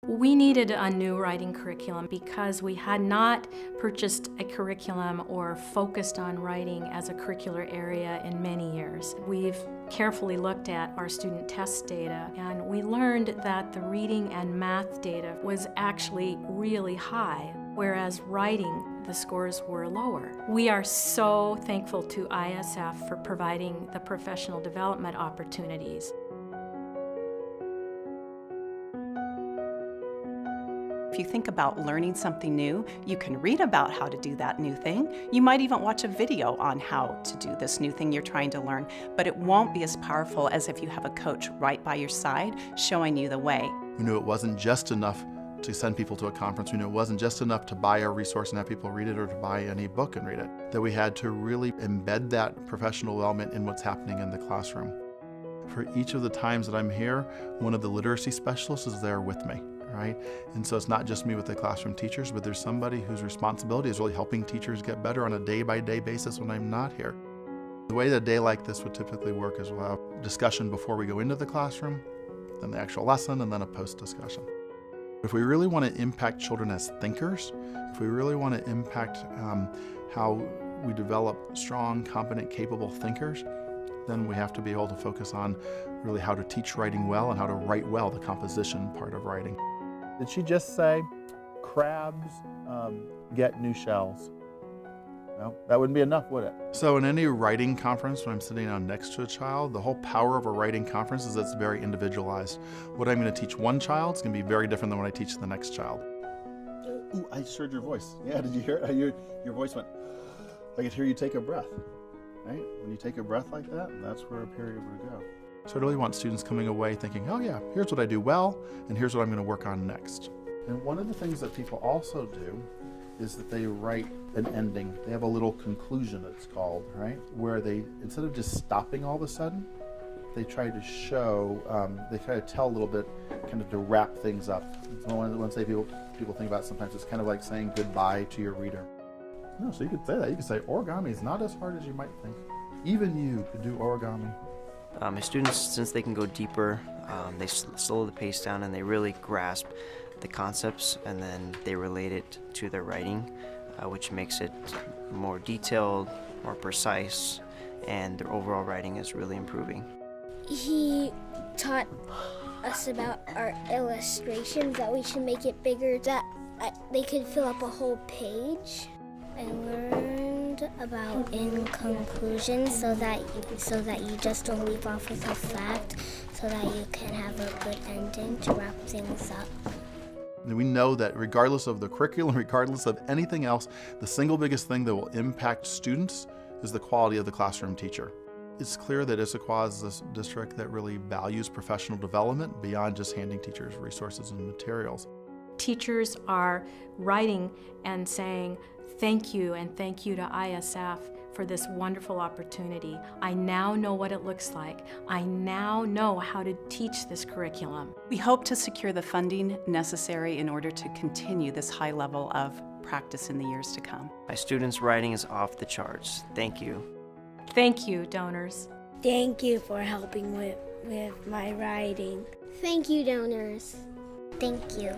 We needed a new writing curriculum because we had not purchased a curriculum or focused on writing as a curricular area in many years. We've carefully looked at our student test data, and we learned that the reading and math data was actually really high, whereas writing, the scores were lower. We are so thankful to ISF for providing the professional development opportunities. If you think about learning something new, you can read about how to do that new thing. You might even watch a video on how to do this new thing you're trying to learn, but it won't be as powerful as if you have a coach right by your side showing you the way. We knew it wasn't just enough to send people to a conference. We knew it wasn't just enough to buy a resource and have people read it or to buy any book and read it. That we had to really embed that professional development in what's happening in the classroom. For each of the times that I'm here, one of the literacy specialists is there with me. Right? And so it's not just me with the classroom teachers, but there's somebody whose responsibility is really helping teachers get better on a day-by-day basis when I'm not here. The way that a day like this would typically work is we'll have discussion before we go into the classroom, then the actual lesson, and then a post-discussion. If we really want to impact children as thinkers, if we really want to impact how we develop strong, competent, capable thinkers, then we have to be able to focus on really how to teach writing well and how to write well, the composition part of writing. Did she just say, crabs get new shells? No, that wouldn't be enough, would it? So in any writing conference, when I'm sitting down next to a child, the whole power of a writing conference is that it's very individualized. What I'm going to teach one child is going to be very different than what I teach the next child. Ooh, I just heard your voice. Yeah, did you hear it? Your voice went, I could hear you take a breath. Right? When you take a breath like that, that's where a period would go. So I really want students coming away thinking, oh yeah, here's what I do well, and here's what I'm going to work on next. And one of the things that people also do is that they write an ending. They have a little conclusion, it's called, right? Where they, instead of just stopping all of a sudden, they try to show, they try to tell a little bit, kind of to wrap things up. It's one say people think about sometimes it's kind of like saying goodbye to your reader. No, so you could say that. You could say origami is not as hard as you might think. Even you could do origami. My students, since they can go deeper, they slow the pace down and they really grasp the concepts, and then they relate it to their writing, which makes it more detailed, more precise, and their overall writing is really improving. He taught us about our illustrations, that we should make it bigger, that they could fill up a whole page. I learned about in conclusion so that you just don't leave off with a fact, so that you can have a good ending to wrap things up. And we know that regardless of the curriculum, regardless of anything else, the single biggest thing that will impact students is the quality of the classroom teacher. It's clear that Issaquah is a district that really values professional development beyond just handing teachers resources and materials. Teachers are writing and saying, thank you, and thank you to ISF for this wonderful opportunity. I now know what it looks like. I now know how to teach this curriculum. We hope to secure the funding necessary in order to continue this high level of practice in the years to come. My students' writing is off the charts. Thank you. Thank you, donors. Thank you for helping with my writing. Thank you, donors. Thank you.